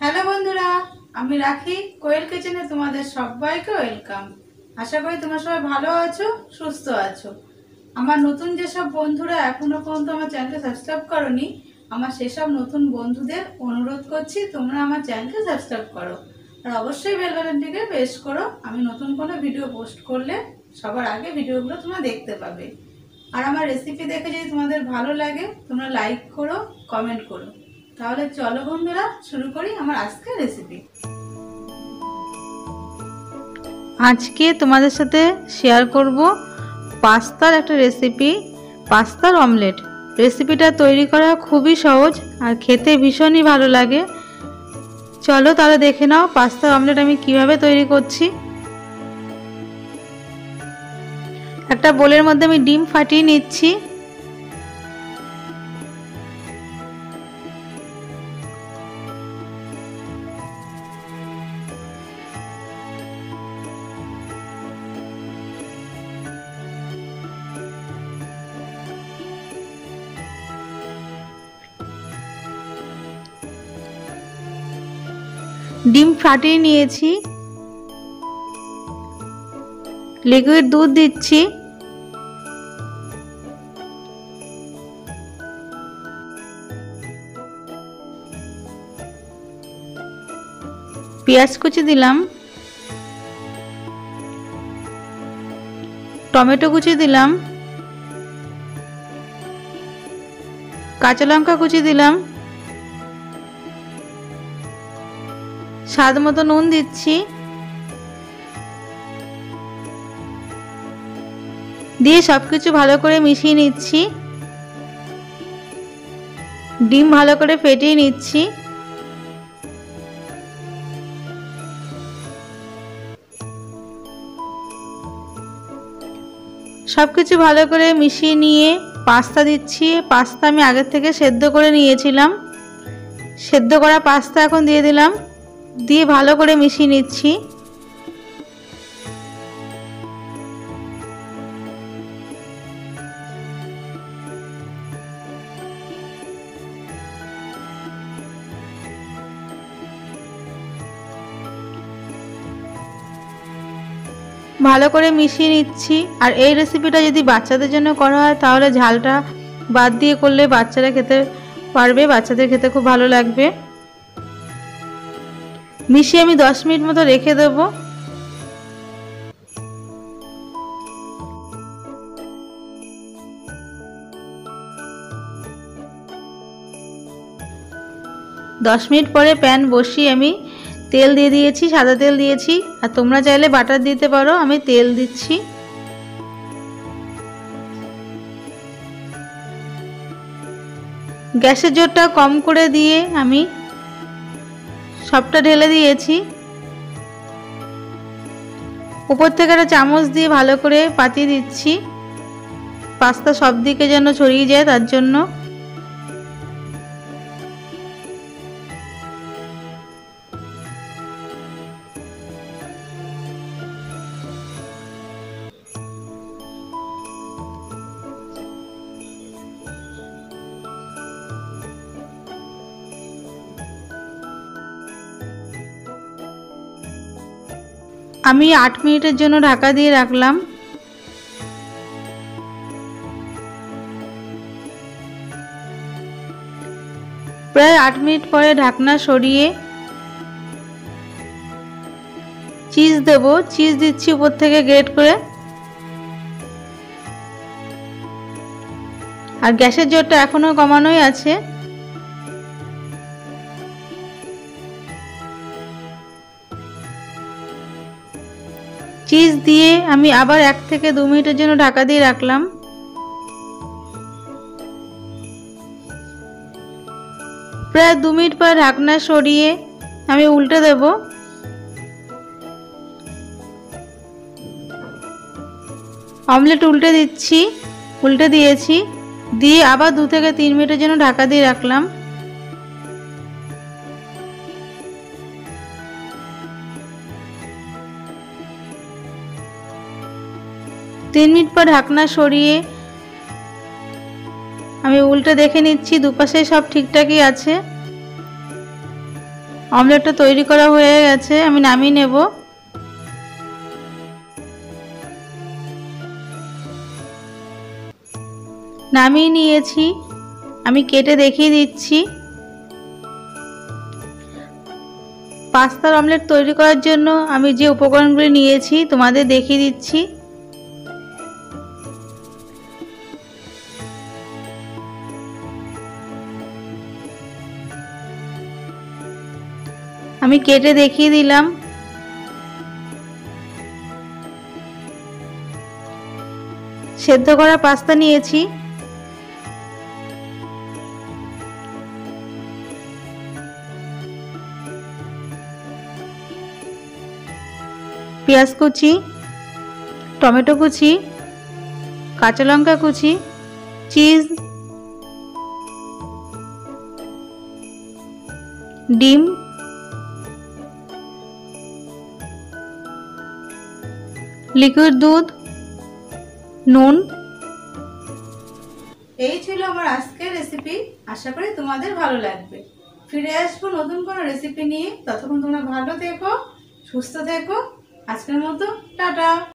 Hello বন্ধুরা, আমি রাখি কোয়েল কিচেনে তোমাদের সবাইকে ওয়েলকাম। আশা করি তোমরা সবাই ভালো আছো, সুস্থ আছো। আমার নতুন যেসব বন্ধুরা এখনো পর্যন্ত আমার চ্যানেলকে সাবস্ক্রাইব করোনি, আমার সেসব নতুন বন্ধুদের অনুরোধ করছি তোমরা আমার চ্যানেলকে সাবস্ক্রাইব করো আর অবশ্যই বেল বাটনটিকে প্রেস করো। আমি নতুন কোনো ভিডিও পোস্ট করলে সবার আগে ভিডিওগুলো তোমরা দেখতে পাবে। আর আমার রেসিপি দেখে যদি তোমাদের ভালো লাগে তোমরা লাইক করো, কমেন্ট করো। তাহলে চলো বন্ধুরা, শুরু করি আমার আজকের রেসিপি। আজকে তোমাদের সাথে শেয়ার করব পাস্তার একটা রেসিপি, পাস্তার অমলেট। রেসিপিটা তৈরি করা খুবই সহজ আর খেতে ভীষণই ভালো লাগে। চলো তাহলে দেখে নাও পাস্তার অমলেট আমি কিভাবে তৈরি করছি। একটা বোলের মধ্যে আমি ডিম ফাটিয়ে নিচ্ছি। ডিম ফাটিয়ে নিয়েছি, লিকুইড দুধ দিচ্ছি, পেঁয়াজ কুচি দিলাম, টমেটো কুচি দিলাম, কাঁচা লঙ্কা কুচি দিলাম, স্বাদ মতো নুন দিচ্ছি, দিয়ে সবকিছু ভালো করে মিশিয়ে নিচ্ছি। ডিম ভালো করে ফেটিয়ে নিচ্ছি। সবকিছু ভালো করে মিশিয়ে নিয়ে পাস্তা দিচ্ছি। পাস্তা আমি আগের থেকে সেদ্ধ করে নিয়েছিলাম। সেদ্ধ করা পাস্তা এখন দিয়ে দিলাম, দিয়ে ভালো করে মিশিয়ে নিচ্ছি। ভালো করে মিশিয়ে নিচ্ছি। আর এই রেসিপিটা যদি বাচ্চাদের জন্য করা হয় তাহলে ঝালটা বাদ দিয়ে করলে বাচ্চারা খেতে পারবে, বাচ্চাদের খেতে খুব ভালো লাগবে। মিশিয়ে আমি 10 মিনিট মতো রেখে দেব। দশ মিনিট পরে প্যান বসিয়ে আমি তেল দিয়ে দিয়েছি, সাদা তেল দিয়েছি, আর তোমরা চাইলে বাটার দিতে পারো। আমি তেল দিচ্ছি। গ্যাসের জোরটা কম করে দিয়ে আমি সবটা ঢেলে দিয়েছি। উপর থেকে একটা চামচ দিয়ে ভালো করে পাতিয়ে দিচ্ছি, পাস্তা সব দিকে যেন ছড়িয়ে যায় তার জন্য। আমি 8 মিনিটের জন্য ঢাকা দিয়ে রাখলাম। প্রায় 8 মিনিট পরে ঢাকনা সরিয়ে চিজ দেব। চিজ দিচ্ছি উপর থেকে গ্রেট করে। আর গ্যাসের জোরটা এখনো কমানোই আছে। চিজ দিয়ে আমি আবার 1 থেকে 2 মিনিটের জন্য ঢাকা দিয়ে রাখলাম। প্রায় 2 মিনিট পর ঢাকনা সরিয়ে আমি উল্টে দেব। অমলেট উল্টে দিচ্ছি, উল্টে দিয়েছি, দিয়ে আবার 2 থেকে 3 মিনিটের জন্য ঢাকা দিয়ে রাখলাম। তিন মিনিট পর ঢাকনা সরিয়ে আমি উল্টে দেখে নিচ্ছি দুপাশে সব ঠিকঠাকই আছে। অমলেটটা তৈরি করা হয়ে গেছে, আমি নামিয়ে নেব। নামিয়ে নিয়েছি, আমি কেটে দেখিয়ে দিচ্ছি। পাস্তার অমলেট তৈরি করার জন্য আমি যে উপকরণগুলি নিয়েছি তোমাদের দেখিয়ে দিচ্ছি। আমি কেটে দেখিয়ে দিলাম। সেদ্ধ করা পাস্তা নিয়েছি, পেঁয়াজ কুচি, টমেটো কুচি, কাঁচা লঙ্কা কুচি, চিজ, ডিম, লিকুইড দুধ, নুন। এই ছিল আমার আজকের রেসিপি। আশা করি তোমাদের ভালো লাগবে। ফিরে আসবো নতুন কোনো রেসিপি নিয়ে। ততক্ষণ তোমরা ভালো থেকো, সুস্থ থেকো। আজকের মতো টাটা।